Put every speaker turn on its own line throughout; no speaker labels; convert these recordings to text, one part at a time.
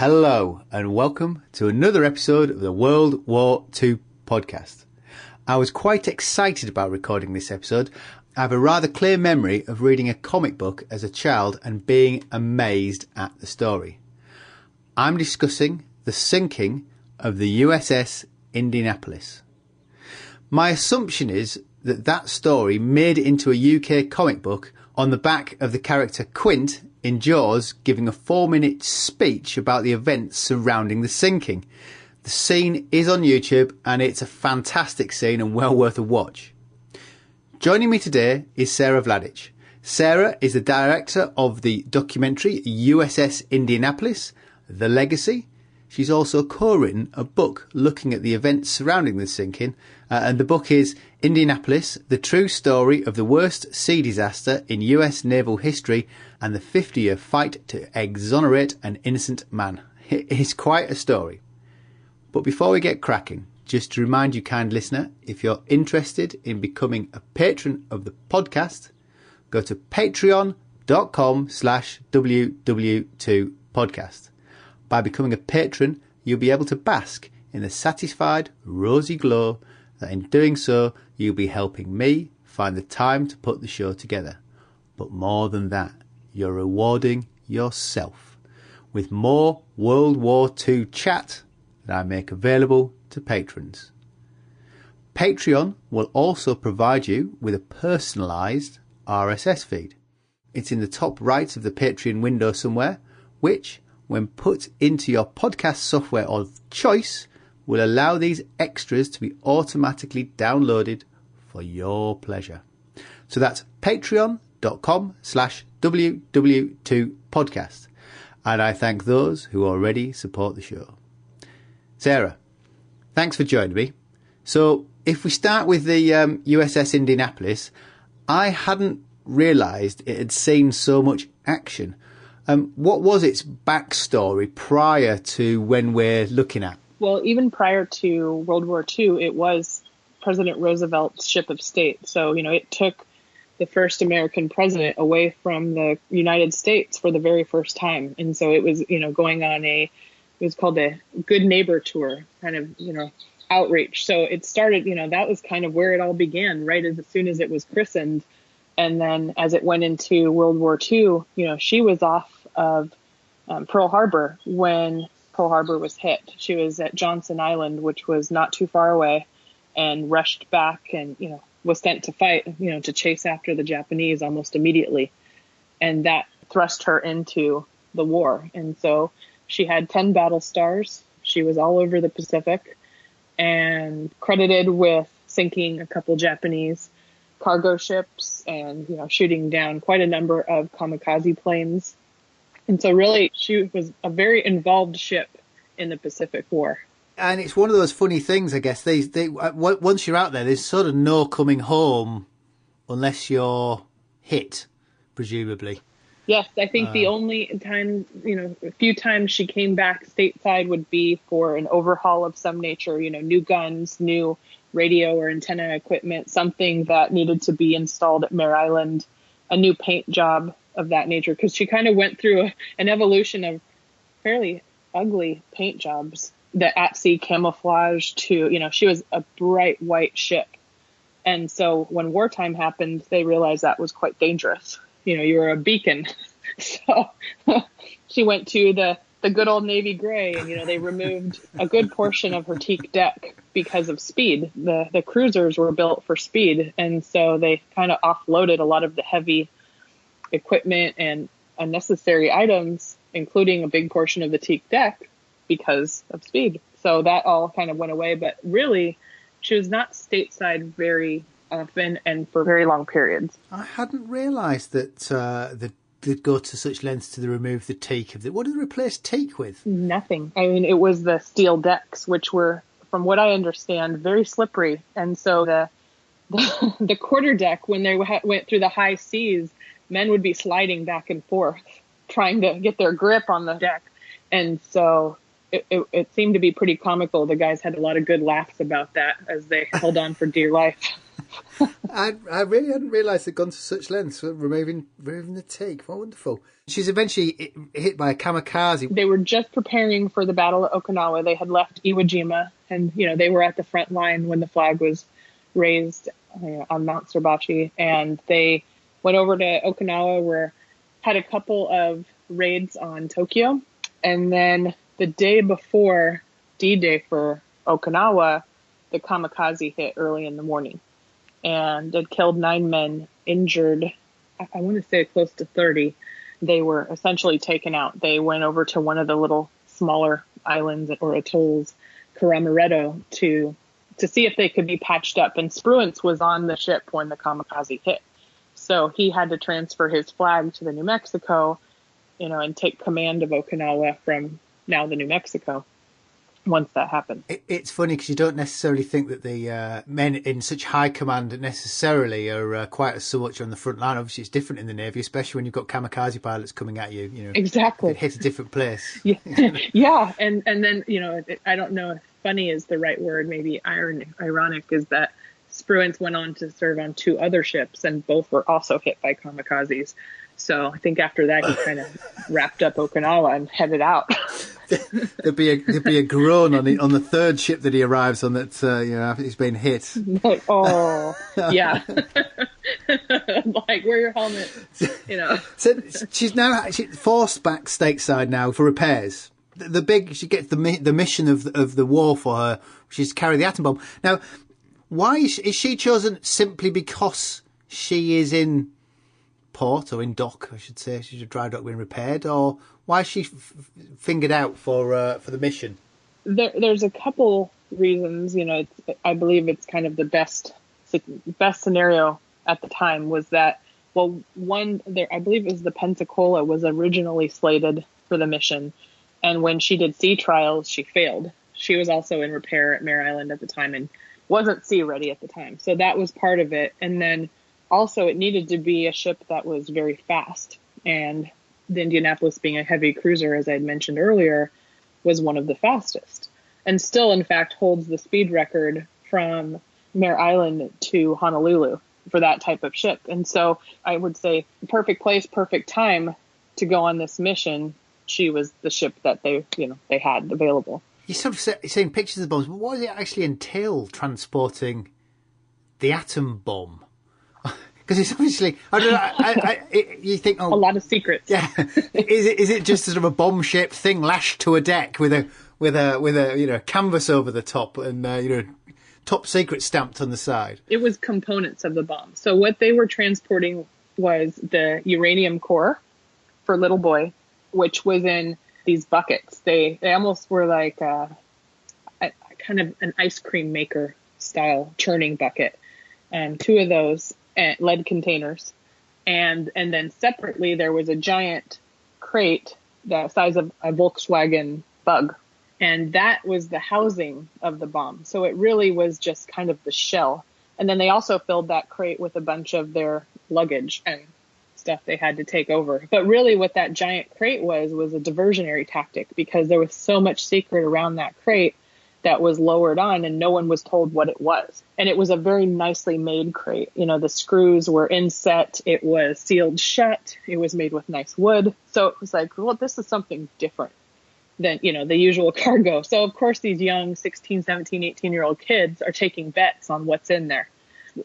Hello and welcome to another episode of the World War II podcast. I was quite excited about recording this episode. I have a rather clear memory of reading a comic book as a child and being amazed at the story. I'm discussing the sinking of the USS Indianapolis. My assumption is that story made it into a UK comic book on the back of the character Quint in Jaws giving a 4-minute speech about the events surrounding the sinking. The scene is on YouTube and it's a fantastic scene and well worth a watch. Joining me today is Sara Vladic. Sara is the director of the documentary USS Indianapolis, The Legacy. She's also co-written a book looking at the events surrounding the sinking, and the book is Indianapolis, the true story of the worst sea disaster in US naval history and the 50-year fight to exonerate an innocent man. It is quite a story. But before we get cracking, just to remind you, kind listener, if you're interested in becoming a patron of the podcast, go to patreon.com/WW2podcast. By becoming a patron, you'll be able to bask in the satisfied, rosy glow that in doing so, you'll be helping me find the time to put the show together. But more than that, you're rewarding yourself with more World War II chat that I make available to patrons. Patreon will also provide you with a personalised RSS feed. It's in the top right of the Patreon window somewhere, which, when put into your podcast software of choice, will allow these extras to be automatically downloaded for your pleasure. So that's patreon.com/WW2podcast. And I thank those who already support the show. Sara, thanks for joining me. So if we start with the USS Indianapolis, I hadn't realised it had seen so much action. What was its backstory prior to when we're looking at?
Well, even prior to World War II, it was President Roosevelt's ship of state. So, it took the first American president away from the United States for the very first time. And so it was, going on it was called a good neighbor tour, kind of, outreach. So it started, that was kind of where it all began, right as soon as it was christened. And then as it went into World War II, she was off of Pearl Harbor when Pearl Harbor was hit. She was at Johnson Island, which was not too far away, and rushed back and, was sent to fight, to chase after the Japanese almost immediately. And that thrust her into the war. And so she had 10 battle stars. She was all over the Pacific and credited with sinking a couple Japanese cargo ships and, shooting down quite a number of kamikaze planes. And so really, she was a very involved ship in the Pacific War.
And it's one of those funny things, I guess. They once you're out there, there's sort of no coming home unless you're hit, presumably.
Yes, I think the only time, a few times she came back stateside would be for an overhaul of some nature, new guns, new radio or antenna equipment, something that needed to be installed at Mare Island, a new paint job of that nature, because she kind of went through an evolution of fairly ugly paint jobs, the at-sea camouflage to, she was a bright white ship. And so when wartime happened, they realized that was quite dangerous. You were a beacon. So she went to the good old Navy gray and, they removed a good portion of her teak deck because of speed. The cruisers were built for speed. And so they kind of offloaded a lot of the heavy equipment and unnecessary items, including a big portion of the teak deck because of speed. So that all kind of went away. But really, she was not stateside very often and for very long periods.
I hadn't realised that they'd go to such lengths to remove the teak of it. What did they replace teak with?
Nothing. I mean, it was the steel decks, which were, from what I understand, very slippery. And so the quarter deck, when they went through the high seas, men would be sliding back and forth, trying to get their grip on the deck. And so it seemed to be pretty comical. The guys had a lot of good laughs about that as they held on for dear life.
I really hadn't realised they'd gone to such lengths for removing the teak. What wonderful. She's eventually hit by a kamikaze.
They were just preparing for the Battle of Okinawa. They had left Iwo Jima, and they were at the front line when the flag was raised on Mount Suribachi, and they went over to Okinawa, had a couple of raids on Tokyo, and then the day before D-Day for Okinawa, the kamikaze hit early in the morning, and it killed 9 men, injured, I want to say close to 30. They were essentially taken out. They went over to one of the little smaller islands or atolls, Karamoreto, to see if they could be patched up. And Spruance was on the ship when the kamikaze hit. So he had to transfer his flag to the New Mexico, and take command of Okinawa from now the New Mexico once that happened.
It's funny because you don't necessarily think that the men in such high command necessarily are quite so much on the front line. Obviously, it's different in the Navy, especially when you've got kamikaze pilots coming at you.
Exactly.
Hit a different place.
Yeah, yeah. And then, I don't know if funny is the right word, maybe ironic, is that Spruance went on to serve on 2 other ships, and both were also hit by kamikazes. So I think after that, he kind of wrapped up Okinawa and headed out.
There'd be a groan on the 3rd ship that he arrives on that after he's been hit.
Oh, yeah. Like, wear your helmet.
So she's forced back stateside now for repairs. She gets the mission of the war for her, which is to carry the atom bomb. Now, why is she chosen? Simply because she is in port, or in dock, I should say. She's a dry dock being repaired, or why is she fingered out for the mission?
There's a couple reasons. I believe it's kind of the best scenario at the time was that, well, one, I believe it was the Pensacola was originally slated for the mission, and when she did sea trials, she failed. She was also in repair at Mare Island at the time and wasn't sea ready at the time, so that was part of it. And then also, it needed to be a ship that was very fast, and the Indianapolis, being a heavy cruiser, as I had mentioned earlier, was one of the fastest, and still, in fact, holds the speed record from Mare Island to Honolulu for that type of ship. And so I would say perfect place, perfect time to go on this mission. She was the ship that they had available.
You sort of seeing pictures of the bombs, but what does it actually entail transporting the atom bomb? Because it's obviously, I don't know. You think,
a lot of secrets.
Yeah, is it just sort of a bomb shaped thing lashed to a deck with a canvas over the top and top secret stamped on the side?
It was components of the bomb. So what they were transporting was the uranium core for Little Boy, which was in these buckets. They almost were like a kind of an ice cream maker style churning bucket. 2 of those. Lead containers, and then separately there was a giant crate the size of a Volkswagen Bug, and that was the housing of the bomb. So it really was just kind of the shell. And then they also filled that crate with a bunch of their luggage and stuff they had to take over. But really what that giant crate was a diversionary tactic, because there was so much secret around that crate that was lowered on, and no one was told what it was. And it was a very nicely made crate. The screws were inset. It was sealed shut. It was made with nice wood. So it was like, well, this is something different than, the usual cargo. So of course these young 16, 17, 18-year-old kids are taking bets on what's in there.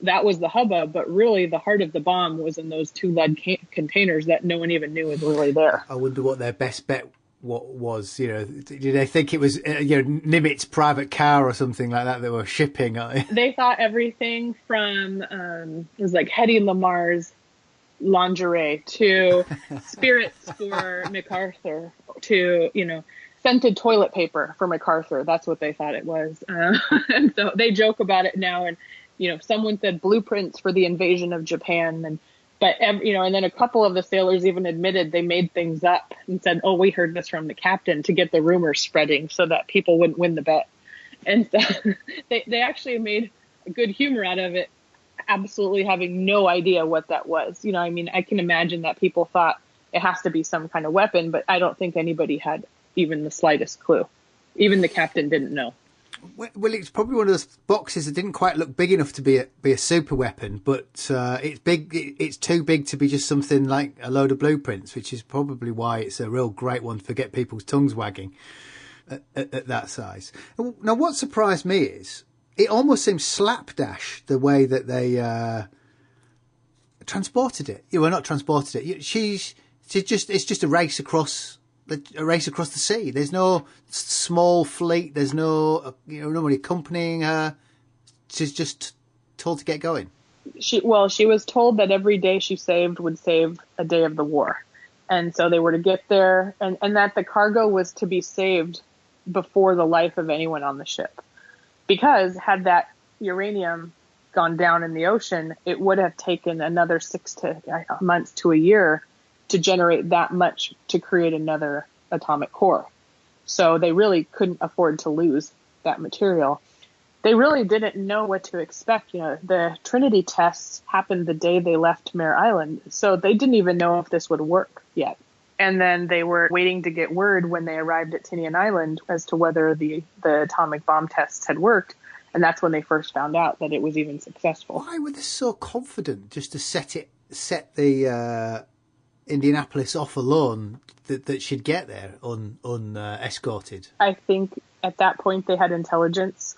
That was the hubbub, but really the heart of the bomb was in those 2 lead containers that no one even knew was really there.
I wonder what their best bet was. Did they think it was Nimitz private car or something like that were shipping?
They thought everything from it was like Hedy Lamar's lingerie to spirits for MacArthur to scented toilet paper for MacArthur. That's what they thought it was. And so they joke about it now, and someone said blueprints for the invasion of Japan, and then a couple of the sailors even admitted they made things up and said, oh, we heard this from the captain, to get the rumors spreading so that people wouldn't win the bet. And so they actually made good humor out of it, absolutely having no idea what that was. I can imagine that people thought it has to be some kind of weapon, but I don't think anybody had even the slightest clue. Even the captain didn't know.
Well, it's probably one of those boxes that didn't quite look big enough to be a super weapon, but it's big. It's too big to be just something like a load of blueprints, which is probably why it's a real great one for get people's tongues wagging at that size. Now, what surprised me is it almost seems slapdash the way that they transported it. You were not transported it. It's just a race across. A race across the sea. There's no small fleet. There's no, nobody accompanying her. She's just told to get going.
She was told that every day she saved would save a day of the war. And so they were to get there and that the cargo was to be saved before the life of anyone on the ship. Because had that uranium gone down in the ocean, it would have taken another 6 months to a year to generate that much to create another atomic core. So they really couldn't afford to lose that material. They really didn't know what to expect. The Trinity tests happened the day they left Mare Island, so they didn't even know if this would work yet. And then they were waiting to get word when they arrived at Tinian Island as to whether the atomic bomb tests had worked. And that's when they first found out that it was even successful.
Why were they so confident just to set the Indianapolis off alone that she'd get there unescorted?
I think at that point they had intelligence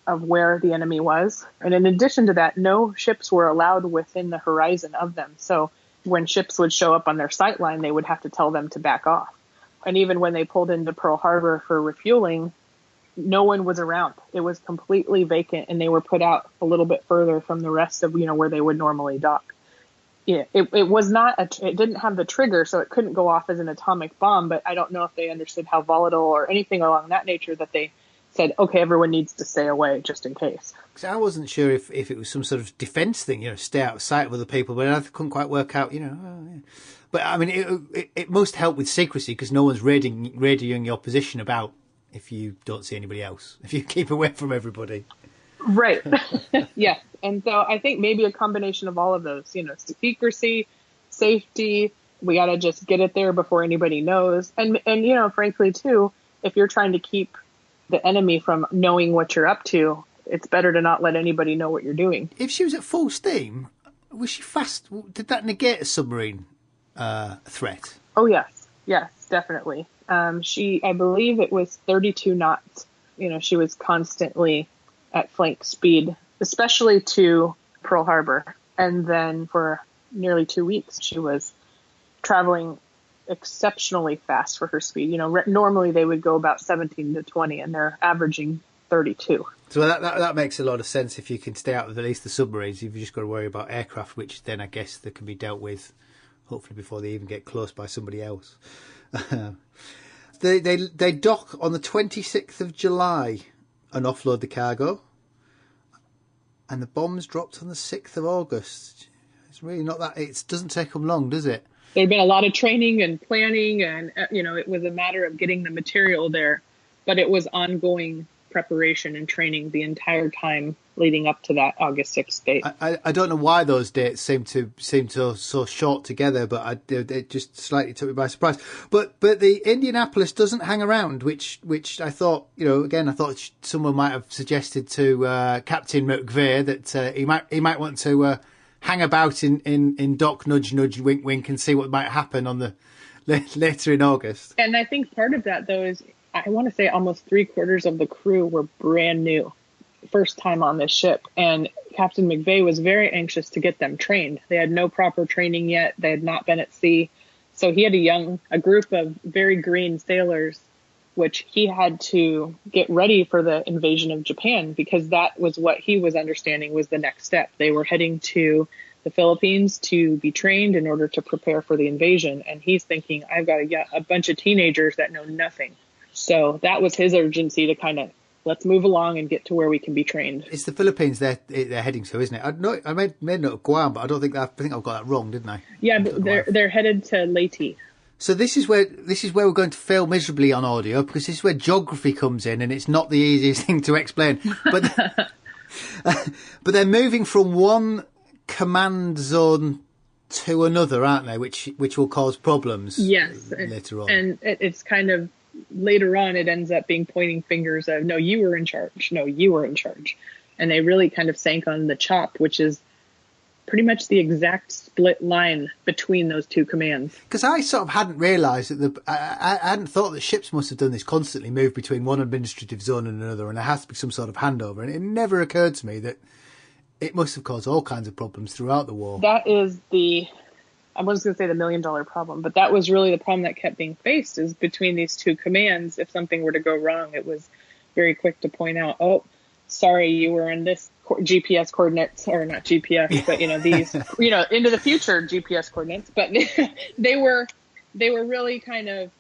of where the enemy was. And in addition to that, no ships were allowed within the horizon of them. So when ships would show up on their sight line, they would have to tell them to back off. And even when they pulled into Pearl Harbor for refueling, no one was around. It was completely vacant, and they were put out a little bit further from the rest of, where they would normally dock. Yeah, it was not, it didn't have the trigger, so it couldn't go off as an atomic bomb, but I don't know if they understood how volatile or anything along that nature that they said, okay, everyone needs to stay away just in case.
Because I wasn't sure if it was some sort of defence thing, stay out of sight of other people, but I couldn't quite work out, Yeah. But I mean, it must help with secrecy because no one's radioing your position about if you don't see anybody else, if you keep away from everybody.
Right. Yes. And so I think maybe a combination of all of those, secrecy, safety, we got to just get it there before anybody knows. And, frankly, too, if you're trying to keep the enemy from knowing what you're up to, it's better to not let anybody know what you're doing.
If she was at full steam, was she fast? Did that negate a submarine threat?
Oh, yes. Yes, definitely. I believe it was 32 knots. She was constantly at flank speed, especially to Pearl Harbor. And then for nearly 2 weeks, she was traveling exceptionally fast for her speed. Normally they would go about 17 to 20 and they're averaging 32.
So that makes a lot of sense if you can stay out of at least the submarines. You've just got to worry about aircraft, which then I guess that can be dealt with hopefully before they even get close by somebody else. They dock on the 26th of July and offload the cargo. And the bombs dropped on the 6th of August. It's really not that... It doesn't take them long, does it?
There'd been a lot of training and planning and, it was a matter of getting the material there. But it was ongoing preparation and training the entire time leading up to that August 6th date.
I don't know why those dates seem so short together, but it just slightly took me by surprise. But the Indianapolis doesn't hang around, which I thought, again, I thought someone might have suggested to Captain McVeigh that he might want to hang about in dock, nudge, nudge, wink, wink, and see what might happen on the later in August.
And I think part of that, though, is I want to say almost 3/4 of the crew were brand new, first time on this ship. And Captain McVeigh was very anxious to get them trained. They had no proper training yet. They had not been at sea. So he had a group of very green sailors, which he had to get ready for the invasion of Japan, because that was what he was understanding was the next step. They were heading to the Philippines to be trained in order to prepare for the invasion. And he's thinking, I've got to get a bunch of teenagers that know nothing. So that was his urgency to kind of, let's move along and get to where we can be trained.
It's the Philippines they're heading to, isn't it? I made note of Guam, but I think I've got that wrong, didn't I?
Yeah, but they're headed to Leyte.
So this is where we're going to fail miserably on audio, because this is where geography comes in, and it's not the easiest thing to explain. But but they're moving from one command zone to another, aren't they? Which will cause problems.
Yes,
later on.
And it's kind of later on, it ends up being pointing fingers of, no, you were in charge. No, you were in charge. And they really kind of sank on the chop, which is pretty much the exact split line between those two commands.
Because I sort of hadn't realised that I hadn't thought that ships must have done this constantly, move between one administrative zone and another, and there has to be some sort of handover. And it never occurred to me that it must have caused all kinds of problems throughout the war.
That is I was going to say the $1 million problem, but that was really the problem that kept being faced, is between these two commands. If something were to go wrong, it was very quick to point out, oh, sorry, you were in this GPS coordinates, or not GPS, but, these, into the future GPS coordinates. But they were really kind of,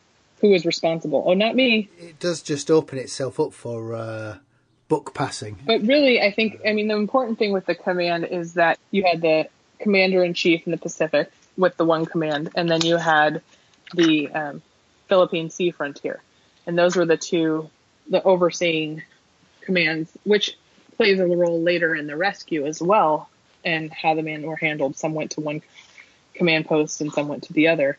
who was responsible? Oh, not me.
It does just open itself up for book passing.
But really, the important thing with the command is that you had the commander-in-chief in the Pacific with the one command, and then you had the Philippine Sea Frontier. And those were the overseeing commands, which plays a role later in the rescue as well, and how the men were handled. Some went to one command post and some went to the other.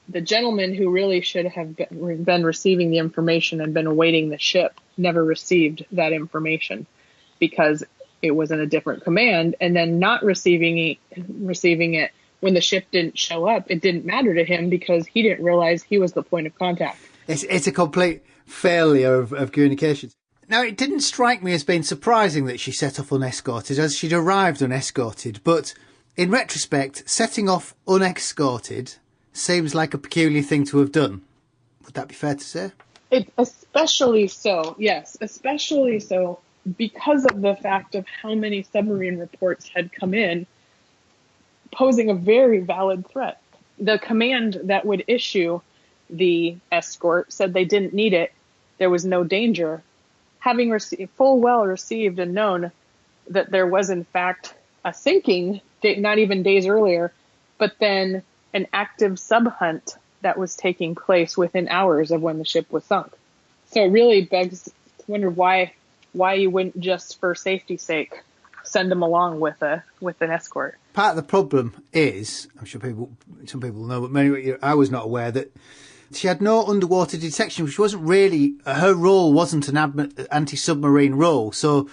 The gentleman who really should have been receiving the information and been awaiting the ship never received that information because it was in a different command, and then not receiving it when the ship didn't show up. It didn't matter to him because he didn't realize he was the point of contact.
It's a complete failure of communications. Now, it didn't strike me as being surprising that she set off unescorted, as she'd arrived unescorted, but in retrospect, setting off unescorted seems like a peculiar thing to have done. Would that be fair to say?
Especially so, yes. Especially so because of the fact of how many submarine reports had come in posing a very valid threat. The command that would issue the escort said they didn't need it. There was no danger. Having full well received and known that there was, in fact, a sinking, not even days earlier, but then an active sub-hunt that was taking place within hours of when the ship was sunk. So it really begs to wonder why you wouldn't just, for safety's sake, send them along with an escort.
Part of the problem is, I'm sure some people know, but maybe I was not aware that she had no underwater detection, which wasn't really, her role wasn't an anti-submarine role. So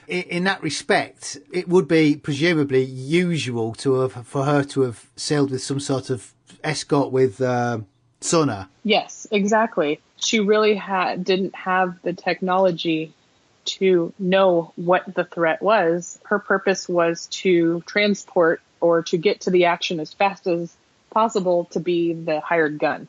in that respect, it would be presumably usual for her to have sailed with some sort of escort with sonar.
Yes, exactly. She really didn't have the technology to know what the threat was. Her purpose was to transport or to get to the action as fast as possible to be the hired gun.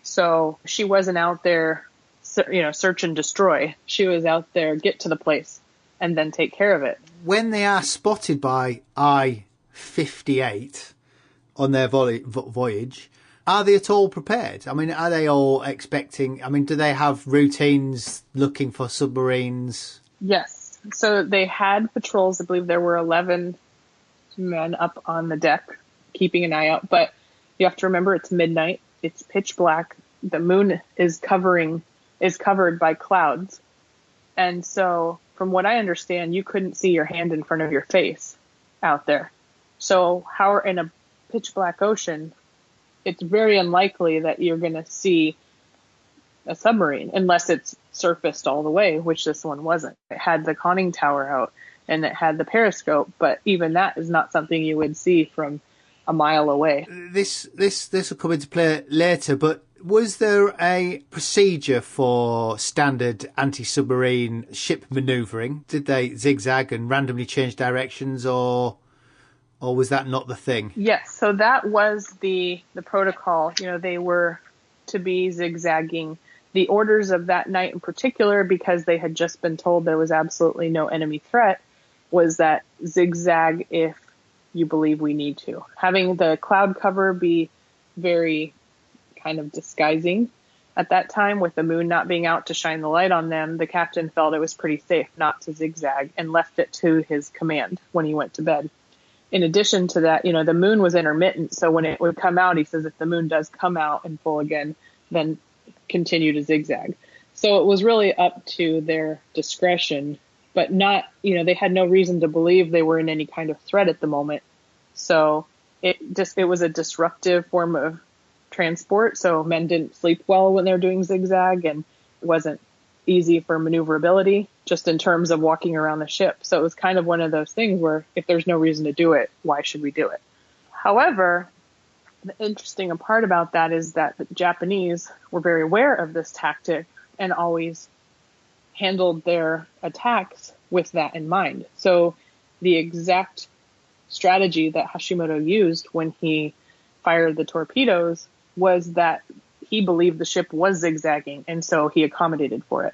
So she wasn't out there, search and destroy. She was out there, get to the place and then take care of it.
When they are spotted by I-58 on their voyage, are they at all prepared? I mean, are they all expecting... do they have routines looking for submarines?
Yes. So they had patrols. I believe there were 11 men up on the deck keeping an eye out. But you have to remember it's midnight. It's pitch black. The moon is covered by clouds. And so from what I understand, you couldn't see your hand in front of your face out there. So how in a pitch black ocean... it's very unlikely that you're going to see a submarine unless it's surfaced all the way, which this one wasn't. It had the conning tower out and it had the periscope, but even that is not something you would see from a mile away.
This will come into play later, but was there a procedure for standard anti-submarine ship manoeuvring? Did they zigzag and randomly change directions, or was that not the thing?
Yes, so that was the protocol. They were to be zigzagging. The orders of that night in particular, because they had just been told there was absolutely no enemy threat, was that zigzag if you believe we need to. Having the cloud cover be very kind of disguising at that time, with the moon not being out to shine the light on them, the captain felt it was pretty safe not to zigzag and left it to his command when he went to bed. In addition to that, the moon was intermittent. So when it would come out, he says, if the moon does come out in full again, then continue to zigzag. So it was really up to their discretion, but not, they had no reason to believe they were in any kind of threat at the moment. So it was a disruptive form of transport, so men didn't sleep well when they're doing zigzag, and it wasn't easy for maneuverability just in terms of walking around the ship. So it was kind of one of those things where if there's no reason to do it, why should we do it? However, the interesting part about that is that the Japanese were very aware of this tactic and always handled their attacks with that in mind. So the exact strategy that Hashimoto used when he fired the torpedoes was that he believed the ship was zigzagging, and so he accommodated for it.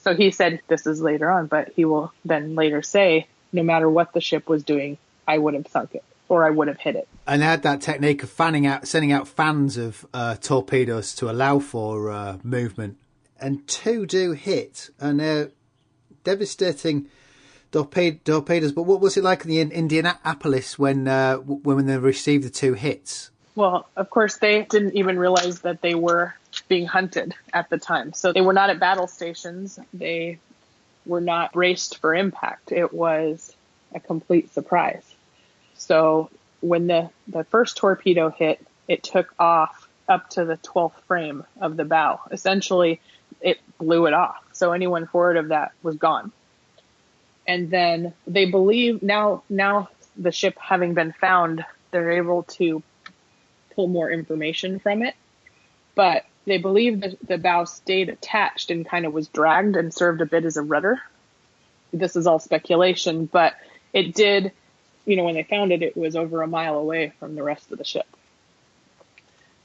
So he said, this is later on, but he will then later say, no matter what the ship was doing, I would have sunk it, or I would have hit it.
And they had that technique of sending out fans of torpedoes to allow for movement. And 2 do hit, and they're devastating torpedoes. But what was it like in the Indianapolis when they received the 2 hits?
Well, of course, they didn't even realize that they were being hunted at the time. So they were not at battle stations. They were not braced for impact. It was a complete surprise. So when the first torpedo hit, it took off up to the 12th frame of the bow. Essentially, it blew it off. So anyone forward of that was gone. And then they believe now the ship having been found, they're able to pull more information from it. But they believe that the bow stayed attached and kind of was dragged and served a bit as a rudder. This is all speculation, but it did, when they found it, it was over a mile away from the rest of the ship.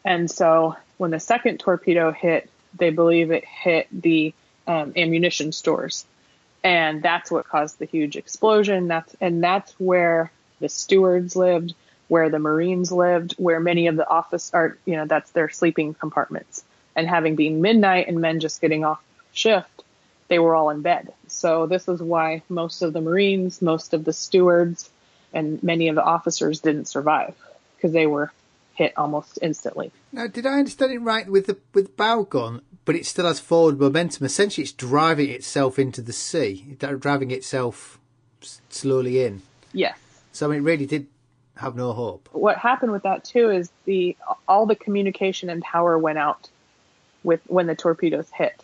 And so when the second torpedo hit, they believe it hit the ammunition stores. And that's what caused the huge explosion. That's where the stewards lived, where the Marines lived, where many of the office are, that's their sleeping compartments. And having been midnight and men just getting off shift, they were all in bed. So this is why most of the Marines, most of the stewards, and many of the officers didn't survive, because they were hit almost instantly.
Now, did I understand it right with the bow gone, but it still has forward momentum? Essentially, it's driving itself into the sea, driving itself slowly in.
Yes.
So it really did have no hope.
What happened with that too is all the communication and power went out when the torpedoes hit,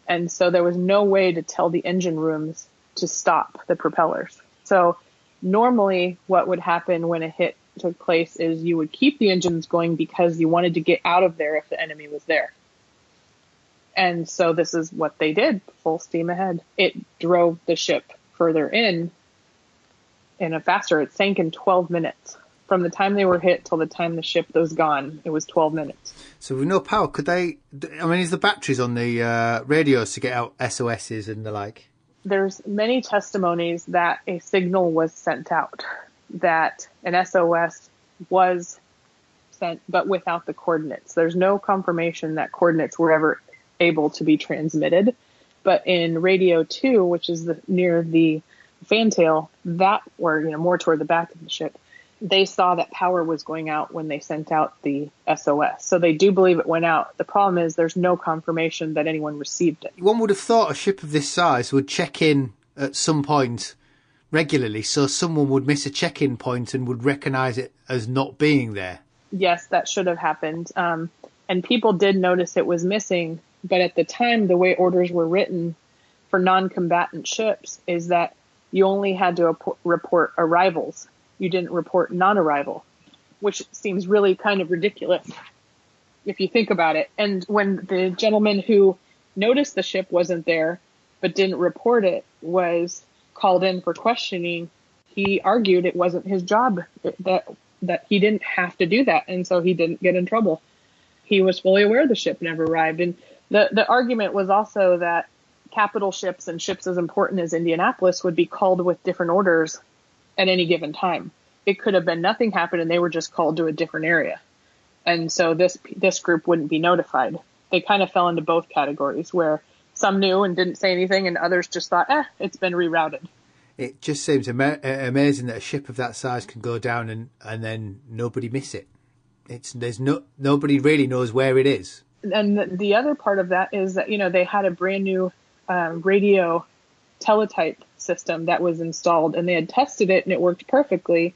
and so there was no way to tell the engine rooms to stop the propellers. So normally, what would happen when a hit took place is you would keep the engines going because you wanted to get out of there if the enemy was there. And so this is what they did, full steam ahead. It drove the ship further in a faster. It sank in 12 minutes. From the time they were hit till the time the ship was gone, it was 12 minutes. So
with no power, could they... is the batteries on the radios to get out SOSs and the like?
There's many testimonies that a signal was sent out, that an SOS was sent, but without the coordinates. There's no confirmation that coordinates were ever able to be transmitted. But in radio 2, which is near the fantail, or more toward the back of the ship, they saw that power was going out when they sent out the SOS. So they do believe it went out. The problem is there's no confirmation that anyone received it.
One would have thought a ship of this size would check in at some point regularly, so someone would miss a check-in point and would recognise it as not being there.
Yes, that should have happened. And people did notice it was missing, but at the time, the way orders were written for non-combatant ships is that you only had to report arrivals. You didn't report non-arrival, which seems really kind of ridiculous if you think about it. And when the gentleman who noticed the ship wasn't there but didn't report it was called in for questioning, he argued it wasn't his job, that he didn't have to do that, and so he didn't get in trouble. He was fully aware the ship never arrived. And the argument was also that capital ships and ships as important as Indianapolis would be called with different orders at any given time. It could have been nothing happened and they were just called to a different area. And so this group wouldn't be notified. They kind of fell into both categories, where some knew and didn't say anything and others just thought, it's been rerouted.
It just seems amazing that a ship of that size can go down and then nobody miss it. Nobody really knows where it is.
And the other part of that is that, they had a brand new radio teletype system that was installed, and they had tested it and it worked perfectly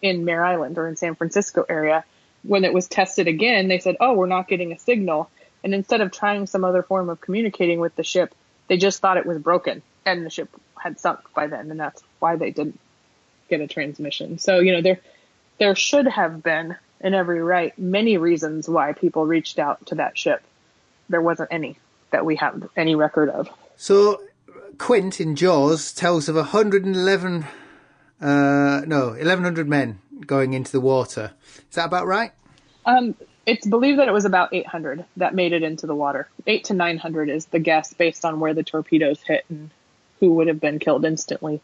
in Mare Island or in San Francisco area. when it was tested again, they said, oh, we're not getting a signal. And instead of trying some other form of communicating with the ship, they just thought it was broken and the ship had sunk by then. And that's why they didn't get a transmission. So, there should have been, in every right, many reasons why people reached out to that ship. There wasn't any that we have any record of.
So Quint in Jaws tells of 1,100 men going into the water. Is that about right?
It's believed that it was about 800 that made it into the water. 800 to 900 is the guess based on where the torpedoes hit and who would have been killed instantly.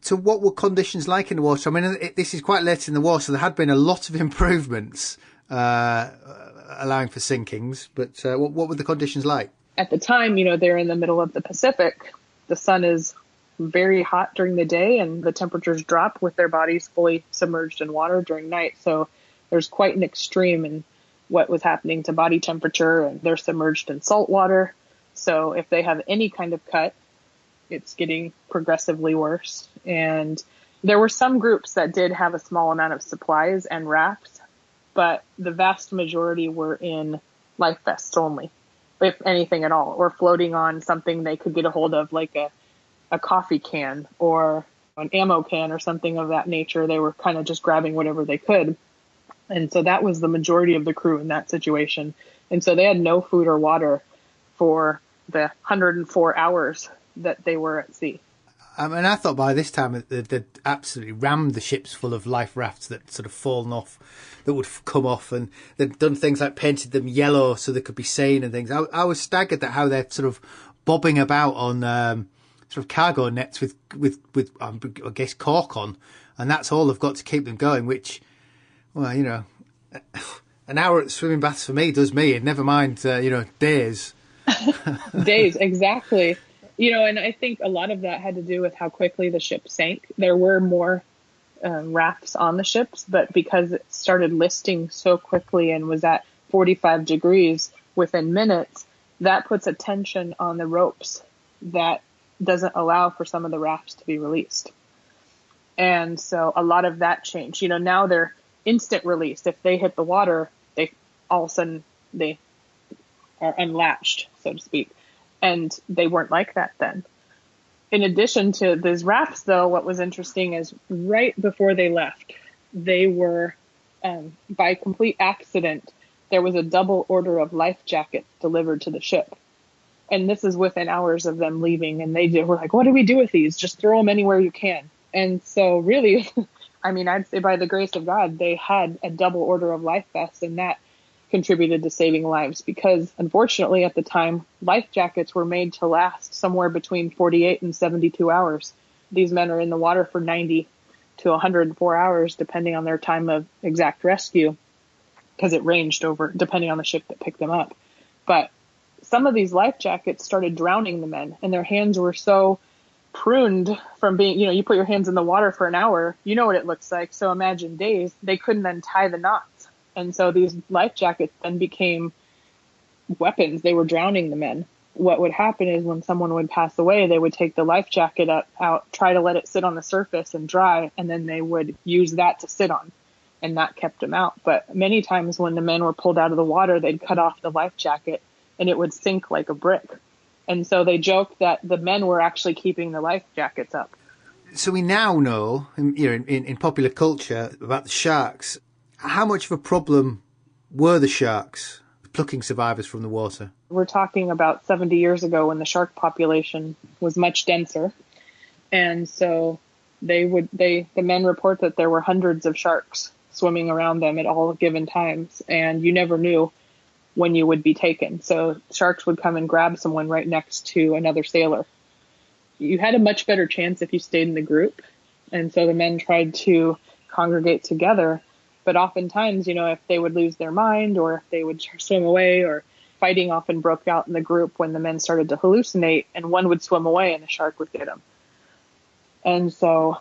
So what were conditions like in the water? I mean, this is quite late in the war, so there had been a lot of improvements allowing for sinkings. But what were the conditions like?
At the time, they're in the middle of the Pacific. The sun is very hot during the day and the temperatures drop with their bodies fully submerged in water during night. So there's quite an extreme in what was happening to body temperature, and they're submerged in salt water. So if they have any kind of cut, it's getting progressively worse. And there were some groups that did have a small amount of supplies and rafts, but the vast majority were in life vests only, if anything at all, or floating on something they could get a hold of, like a coffee can or an ammo can or something of that nature. They were kind of just grabbing whatever they could. And so that was the majority of the crew in that situation. And so they had no food or water for the 104 hours that they were at sea.
And I thought by this time they'd absolutely rammed the ships full of life rafts that sort of fallen off, that would come off, and they'd done things like painted them yellow so they could be seen and things. I was staggered at how they're sort of bobbing about on sort of cargo nets with I guess cork on, and that's all they've got to keep them going, which, well, an hour at swimming baths for me does me, and never mind, days.
Days, exactly. And I think a lot of that had to do with how quickly the ship sank. There were more rafts on the ships, but because it started listing so quickly and was at 45 degrees within minutes, that puts a tension on the ropes that doesn't allow for some of the rafts to be released. And so a lot of that changed. Now they're instant release. If they hit the water, they all of a sudden they are unlatched, so to speak. And they weren't like that then. In addition to these rafts, though, what was interesting is right before they left, they were, by complete accident, there was a double order of life jackets delivered to the ship. And this is within hours of them leaving. And they were like, what do we do with these? Just throw them anywhere you can. And so really, I'd say by the grace of God, they had a double order of life vests, and that contributed to saving lives, because unfortunately at the time, life jackets were made to last somewhere between 48 and 72 hours. These men are in the water for 90 to 104 hours, depending on their time of exact rescue, because it ranged over depending on the ship that picked them up. But some of these life jackets started drowning the men, and their hands were so pruned from being, you put your hands in the water for an hour, you know what it looks like. So imagine days. They couldn't then tie the knots. And so these life jackets then became weapons. They were drowning the men. What would happen is when someone would pass away, they would take the life jacket out, try to let it sit on the surface and dry, and then they would use that to sit on, and that kept them out. But many times when the men were pulled out of the water, they'd cut off the life jacket and it would sink like a brick. And so they joked that the men were actually keeping the life jackets up.
So we now know, in popular culture, about the sharks. How much of a problem were the sharks plucking survivors from the water?
We're talking about 70 years ago when the shark population was much denser. And so the men report that there were hundreds of sharks swimming around them at all given times. And you never knew when you would be taken. So sharks would come and grab someone right next to another sailor. You had a much better chance if you stayed in the group. And so the men tried to congregate together. But oftentimes, if they would lose their mind or if they would swim away, or fighting often broke out in the group when the men started to hallucinate, and one would swim away and the shark would get him. And so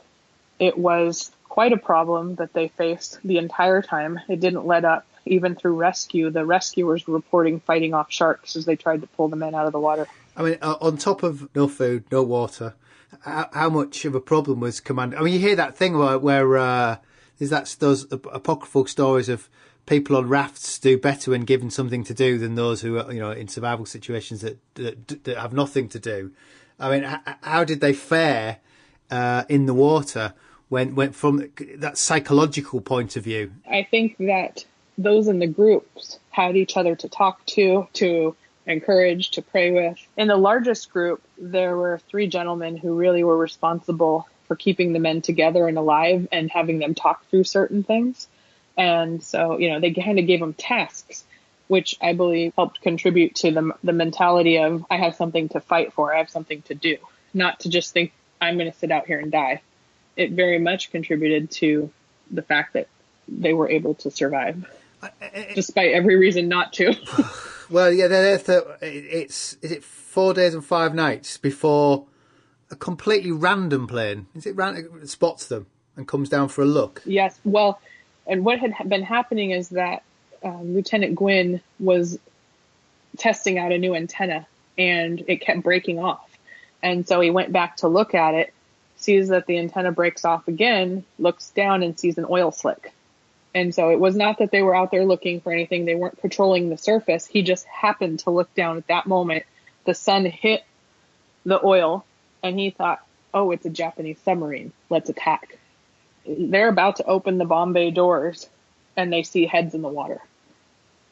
it was quite a problem that they faced the entire time. It didn't let up. Even through rescue, the rescuers were reporting fighting off sharks as they tried to pull the men out of the water.
I mean, on top of no food, no water, how much of a problem was command? I mean, you hear that thing where there's those apocryphal stories of people on rafts do better when given something to do than those who are, in survival situations that have nothing to do. I mean, how did they fare in the water when from that psychological point of view?
I think that those in the groups had each other to talk to encourage, to pray with. In the largest group, there were 3 gentlemen who really were responsible for keeping the men together and alive and having them talk through certain things. And so, they kind of gave them tasks, which I believe helped contribute to the mentality of, I have something to fight for, I have something to do, not to just think I'm going to sit out here and die. It very much contributed to the fact that they were able to survive, despite every reason not to.
Well, yeah, is it 4 days and 5 nights before a completely random plane, spots them and comes down for a look?
Yes, well, and what had been happening is that Lieutenant Gwynn was testing out a new antenna, and it kept breaking off. And so he went back to look at it, sees that the antenna breaks off again, looks down and sees an oil slick. And so it was not that they were out there looking for anything. They weren't patrolling the surface. He just happened to look down at that moment. The sun hit the oil, and he thought, oh, it's a Japanese submarine. Let's attack. They're about to open the bomb bay doors, and they see heads in the water.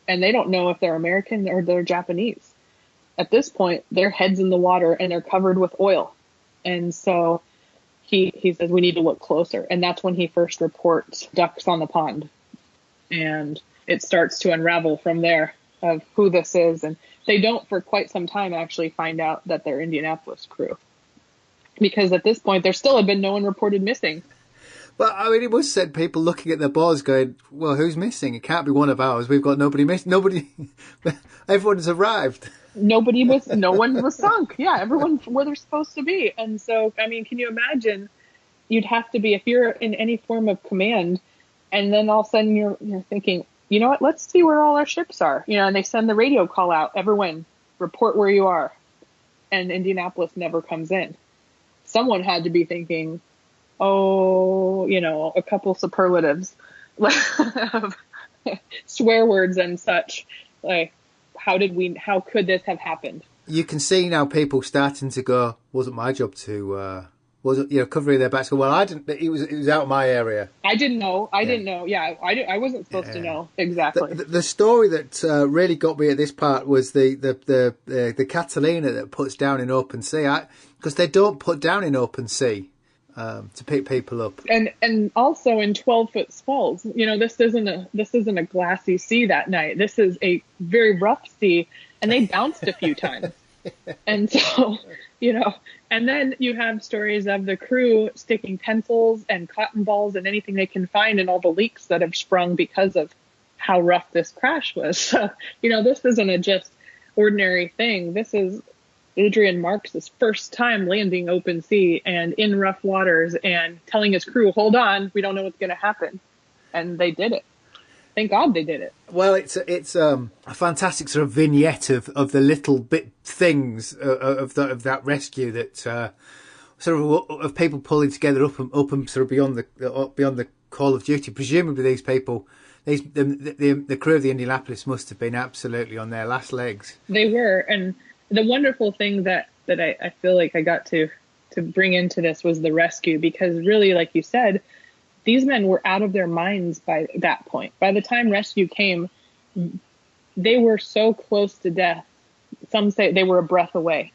And they don't know if they're American or they're Japanese. At this point, their heads in the water, and they're covered with oil. And so he says, we need to look closer. And that's when he first reports ducks on the pond. And it starts to unravel from there of who this is. And they don't for quite some time actually find out that they're Indianapolis crew. Because at this point, there still had been no one reported missing.
Well, I mean, it was said people looking at their boards going, well, who's missing? It can't be one of ours. We've got nobody missing. Nobody, everyone's arrived.
No one was sunk. Yeah, everyone's where they're supposed to be. And so, I mean, can you imagine? You'd have to be, if you're in any form of command, and then all of a sudden you're thinking, you know what, let's see where all our ships are. And they send the radio call out, everyone, report where you are. And Indianapolis never comes in. Someone had to be thinking, a couple superlatives, swear words and such, like, how could this have happened? You
can see now people starting to go, wasn't my job to, covering their backs. Well, I didn't, it was out of my area.
I didn't know. I didn't know. Yeah. I wasn't supposed to know. Exactly.
The story that really got me at this part was the Catalina that puts down in open sea. Because they don't put down in open sea. To pick people up,
and also in 12-foot swells. This isn't a glassy sea that night. This is a very rough sea, and they bounced a few times. And so, and then you have stories of the crew sticking pencils and cotton balls and anything they can find in all the leaks that have sprung because of how rough this crash was. So, this isn't a just ordinary thing. This is Adrian Marks' first time landing open sea and in rough waters and telling his crew, hold on, we don't know what's going to happen. And they did it. Thank God they did it.
Well, it's a fantastic sort of vignette of the little bit things of that rescue that sort of people pulling together up and sort of beyond the call of duty. Presumably these people, the crew of the Indianapolis must have been absolutely on their last legs.
They were, and the wonderful thing that I feel like I got to bring into this was the rescue, because really, like you said, these men were out of their minds by that point. By the time rescue came, they were so close to death. Some say they were a breath away,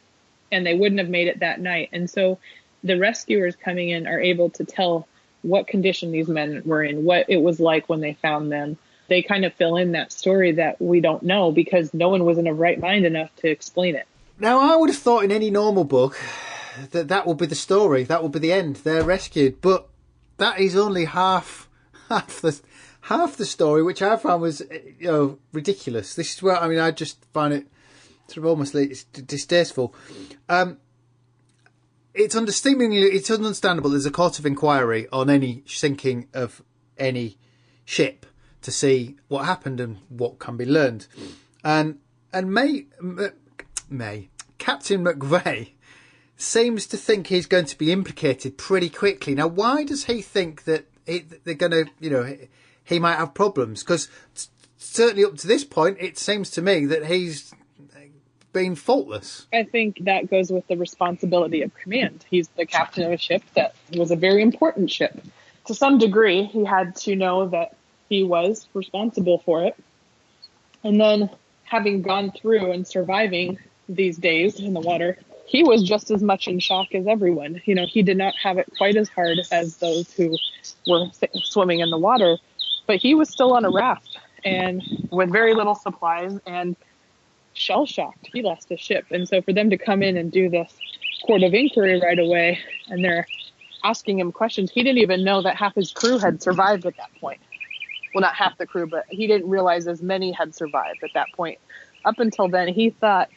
and they wouldn't have made it that night. And so the rescuers coming in are able to tell what condition these men were in, what it was like when they found them. They kind of fill in that story that we don't know because no one was in a right mind enough to explain it.
Now, I would have thought in any normal book that would be the story, that would be the end. They're rescued, but that is only half the story, which I found was ridiculous. This is where I just find it sort of almost distasteful. It's understandable. There's a court of inquiry on any sinking of any ship to see what happened and what can be learned. And Captain McVeigh seems to think he's going to be implicated pretty quickly. Now, why does he think that they're going to, he might have problems. Because certainly up to this point, it seems to me that he's been faultless.
I think that goes with the responsibility of command. He's the captain of a ship that was a very important ship. To some degree, he had to know that he was responsible for it. And then having gone through and surviving these days in the water, he was just as much in shock as everyone. You know, he did not have it quite as hard as those who were swimming in the water, but he was still on a raft and with very little supplies and shell-shocked. He lost his ship. And so for them to come in and do this court of inquiry right away, and they're asking him questions, he didn't even know that half his crew had survived at that point. Well, not half the crew, but he didn't realize as many had survived at that point. Up until then, he thought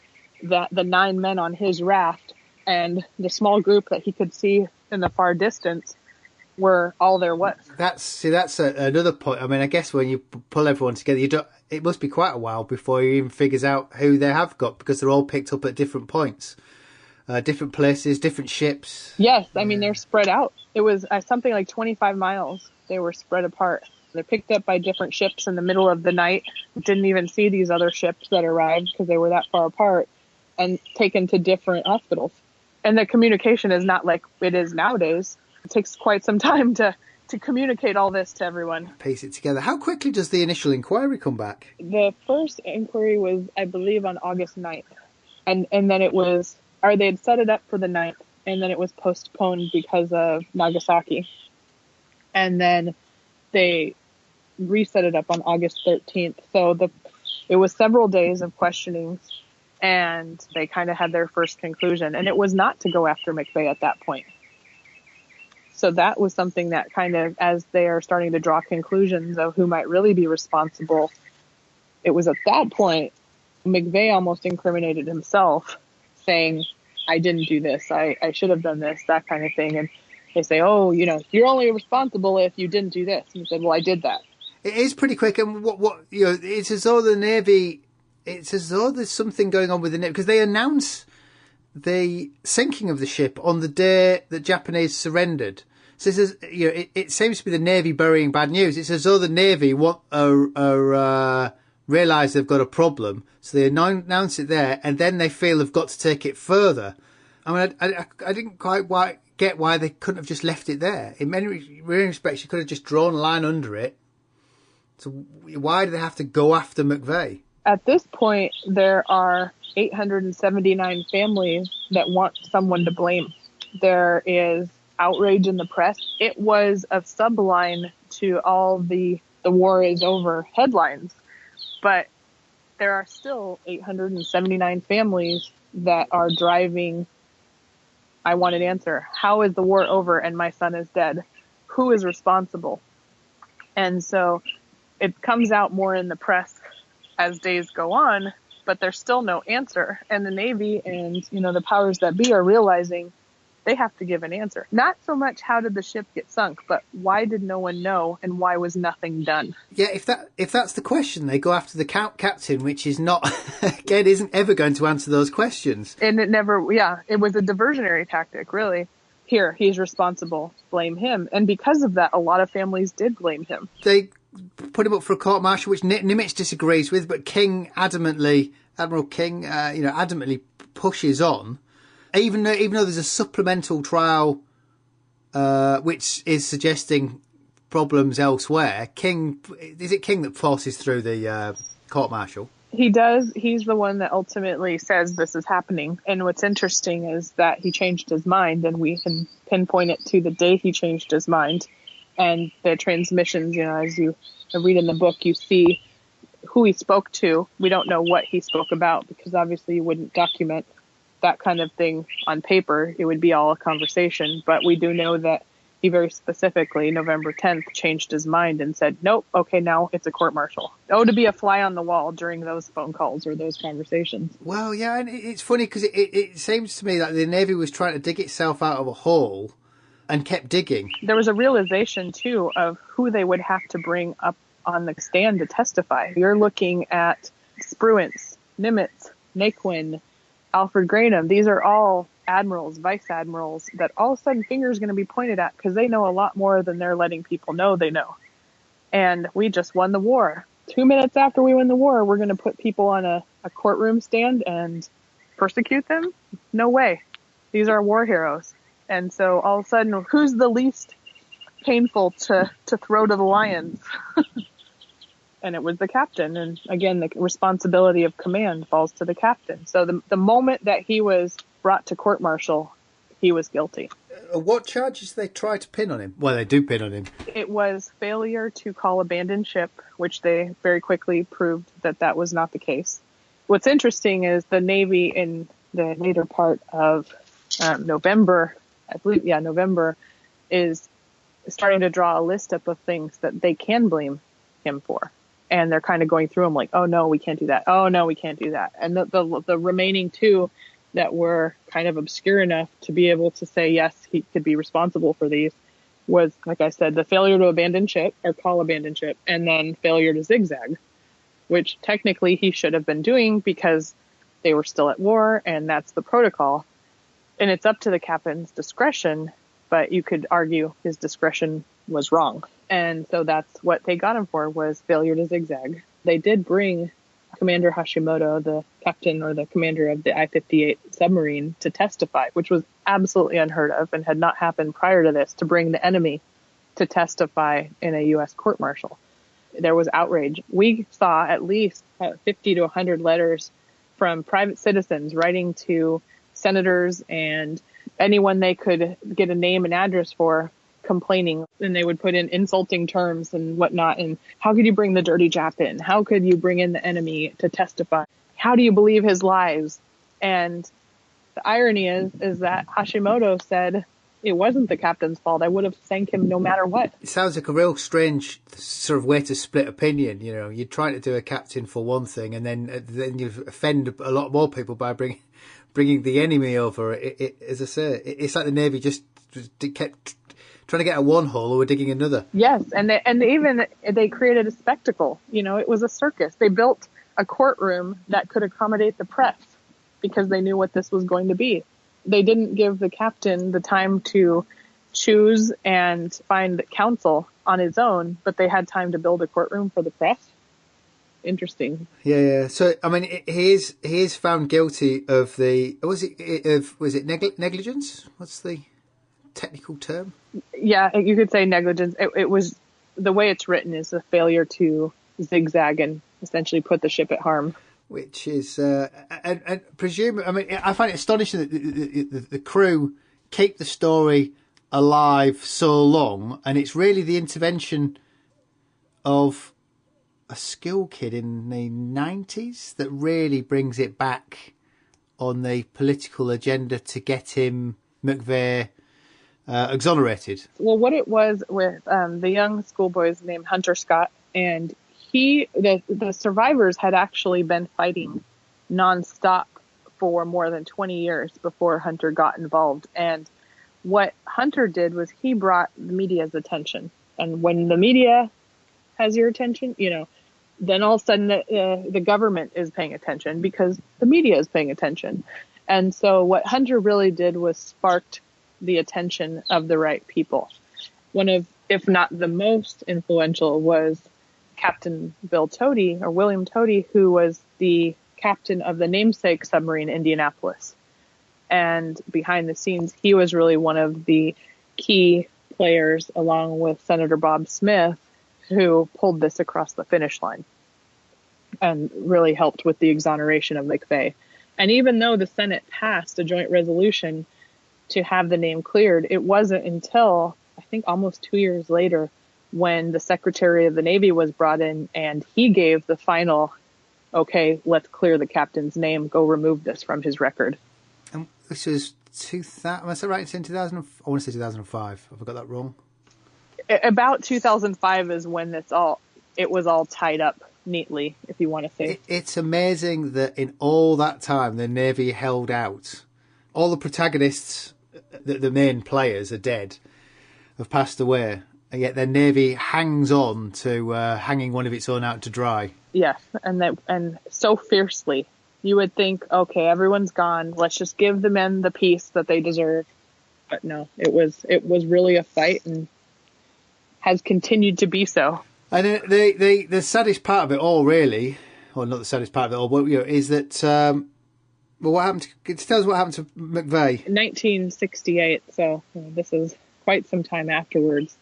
that the 9 men on his raft and the small group that he could see in the far distance were all there was.
That's another point. I mean, I guess when you pull everyone together, it must be quite a while before he even figures out who they have got, because they're all picked up at different points, different places, different ships.
Yes, I mean, they're spread out. It was something like 25 miles. They were spread apart. They're picked up by different ships in the middle of the night. Didn't even see these other ships that arrived because they were that far apart, and taken to different hospitals. And the communication is not like it is nowadays. It takes quite some time to communicate all this to everyone.
Piece it together. How quickly does the initial inquiry come back?
The first inquiry was, I believe, on August 9th. And then it was, or they had set it up for the 9th, and then it was postponed because of Nagasaki. And then they reset it up on August 13th. So it was several days of questionings, and they kind of had their first conclusion. And it was not to go after McVeigh at that point. So that was something that kind of, as they are starting to draw conclusions of who might really be responsible, it was at that point McVeigh almost incriminated himself, saying, I didn't do this, I should have done this, that kind of thing. And they say, oh, you know, you're only responsible if you didn't do this. And he said, well, I did that.
It is pretty quick. And what you know, it's as though the Navy, it's as though there's something going on with the Navy, because they announce the sinking of the ship on the day that Japanese surrendered. So it says, you know, it seems to be the Navy burying bad news. It's as though the Navy realise they've got a problem, so they announce it there, and then they feel they've got to take it further. I mean, I didn't quite get why they couldn't have just left it there. In many respects, you could have just drawn a line under it. So why do they have to go after McVeigh?
At this point, there are 879 families that want someone to blame. There is outrage in the press. It was a subline to all the war is over headlines, but there are still 879 families that are driving, I want an answer. How is the war over and my son is dead? Who is responsible? And so it comes out more in the press as days go on, but there's still no answer. And the Navy and, you know, the powers that be are realizing they have to give an answer. Not so much how did the ship get sunk, but why did no one know and why was nothing done?
Yeah, if that's the question, they go after the captain, which is not, again, isn't ever going to answer those questions.
And it never, it was a diversionary tactic, really. Here, he's responsible, blame him. And because of that, a lot of families did blame him.
They put him up for a court-martial, which Nimitz disagrees with, but Admiral King, adamantly pushes on. Even though there's a supplemental trial, which is suggesting problems elsewhere, is it King that forces through the court-martial?
He does. He's the one that ultimately says this is happening. And what's interesting is that he changed his mind, and we can pinpoint it to the day he changed his mind. And the transmissions, as you read in the book, you see who he spoke to. We don't know what he spoke about, because obviously you wouldn't document that kind of thing on paper. It would be all a conversation. But we do know that he very specifically, November 10th, changed his mind and said, nope, okay, now it's a court-martial. Oh, to be a fly on the wall during those phone calls or those conversations.
Well, yeah, and it's funny because it seems to me that the Navy was trying to dig itself out of a hole and kept digging. There
was a realization, too, of who they would have to bring up on the stand to testify. You're looking at Spruance, Nimitz, Naquin, Alfred Granum. These are all admirals, vice admirals, that all of a sudden fingers going to be pointed at because they know a lot more than they're letting people know they know. and we just won the war. 2 minutes after we win the war, we're going to put people on a courtroom stand and persecute them? No way. These are war heroes. And so all of a sudden, who's the least painful to throw to the lions? And it was the captain. And again, the responsibility of command falls to the captain. So the moment that he was brought to court-martial, he was guilty.
What charges they try to pin on him? Well, they do pin on him.
It was failure to call abandoned ship, which they very quickly proved that was not the case. What's interesting is the Navy in the later part of November, I believe, November, is starting to draw a list up of things that they can blame him for. And they're kind of going through them like, oh, no, we can't do that. Oh, no, we can't do that. And the remaining two that were kind of obscure enough to be able to say, yes, he could be responsible for these was, like I said, the failure to abandon ship or call abandon ship, and then failure to zigzag, which technically he should have been doing because they were still at war and that's the protocol. And it's up to the captain's discretion, but you could argue his discretion was wrong. And so that's what they got him for, was failure to zigzag. They did bring Commander Hashimoto, the captain or the commander of the I-58 submarine, to testify, which was absolutely unheard of and had not happened prior to this, to bring the enemy to testify in a U.S. court-martial. There was outrage. We saw at least 50 to 100 letters from private citizens writing to senators and anyone they could get a name and address for, complaining, and they would put in insulting terms and whatnot. And how could you bring the dirty Jap in? How could you bring in the enemy to testify? How do you believe his lies? And the irony is that Hashimoto said it wasn't the captain's fault. I would have sank him no matter what.
It sounds like a real strange sort of way to split opinion. You know, you're trying to do a captain for one thing, and then you offend a lot more people by bringing the enemy over. As I say, it's like the Navy just kept trying to get a one hole or we're digging another.
Yes, and they created a spectacle. You know, it was a circus. They built a courtroom that could accommodate the press because they knew what this was going to be. They didn't give the captain the time to choose and find counsel on his own, but they had time to build a courtroom for the press. Interesting.
Yeah. So, I mean, he is found guilty of was it negligence? What's the technical term?
Yeah, you could say negligence. It was, the way it's written is a failure to zigzag and essentially put the ship at harm.
Which is, and presume, I mean, I find it astonishing that the crew keep the story alive so long, and it's really the intervention of a school kid in the 90s that really brings it back on the political agenda to get him, McVeigh, exonerated.
Well, what it was with the young schoolboys named Hunter Scott, and the survivors had actually been fighting nonstop for more than 20 years before Hunter got involved. And what Hunter did was he brought the media's attention. And when the media has your attention, you know, then all of a sudden the government is paying attention because the media is paying attention. And so what Hunter really did was sparked the attention of the right people. One of, if not the most influential, was Captain Bill Tody, or William Tody, who was the captain of the namesake submarine Indianapolis. And behind the scenes, he was really one of the key players, along with Senator Bob Smith, who pulled this across the finish line and really helped with the exoneration of McVeigh. And even though the Senate passed a joint resolution to have the name cleared, it wasn't until, I think, almost 2 years later when the Secretary of the Navy was brought in and he gave the final, okay, let's clear the captain's name, go remove this from his record.
And this was 2000, was that right? It's in 2000, I want to say 2005. Have I got that wrong?
About 2005 is when it was all tied up neatly, if you want to say.
It's amazing that in all that time, the Navy held out. All the protagonists, the main players, are dead, have passed away, and yet the Navy hangs on to hanging one of its own out to dry. Yes,
and so fiercely. You would think, okay, everyone's gone. Let's just give the men the peace that they deserve. But no, it was really a fight and has continued to be so.
And the saddest part of it all, really, or not the saddest part of it all, but is that what happened? Tell us what happened to McVeigh.
1968. So this is quite some time afterwards.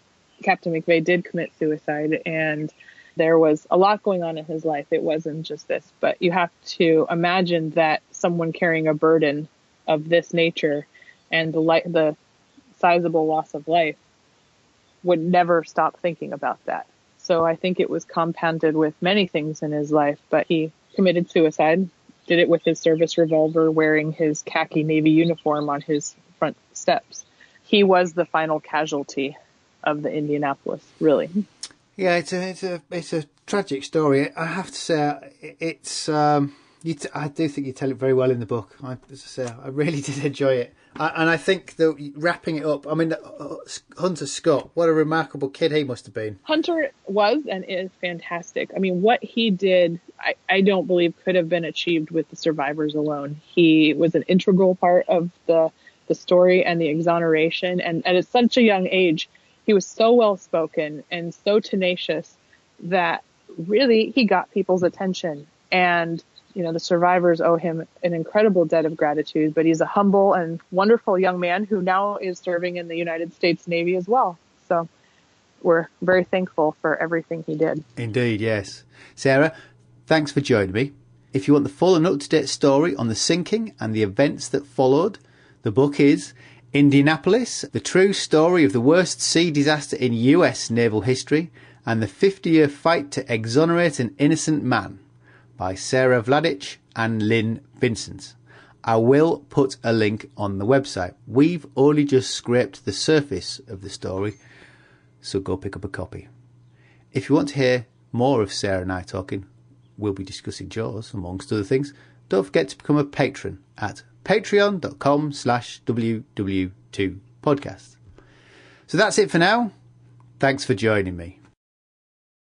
Captain McVeigh did commit suicide, and there was a lot going on in his life. It wasn't just this, but you have to imagine that someone carrying a burden of this nature and the sizable loss of life would never stop thinking about that. So I think it was compounded with many things in his life, but he committed suicide, did it with his service revolver, wearing his khaki Navy uniform on his front steps. He was the final casualty of the Indianapolis, really.
Yeah, it's a tragic story. I have to say, it's I do think you tell it very well in the book. As I say, I really did enjoy it, and I think that wrapping it up. I mean, Hunter Scott, what a remarkable kid he must have been.
Hunter was and is fantastic. I mean, what he did, I don't believe could have been achieved with the survivors alone. He was an integral part of the story and the exoneration, and at such a young age, he was so well spoken and so tenacious that really he got people's attention. And, the survivors owe him an incredible debt of gratitude, but he's a humble and wonderful young man who now is serving in the United States Navy as well. So we're very thankful for everything he did.
Indeed, yes. Sarah, thanks for joining me. If you want the full and up-to-date story on the sinking and the events that followed, the book is Indianapolis, the true story of the worst sea disaster in US naval history and the 50-year fight to exonerate an innocent man, by Sara Vladic and Lynn Vincent. I will put a link on the website. We've only just scraped the surface of the story, so go pick up a copy. If you want to hear more of Sarah and I talking, we'll be discussing Jaws, amongst other things. Don't forget to become a patron at patreon.com/WW2podcast. So that's it for now. Thanks for joining me.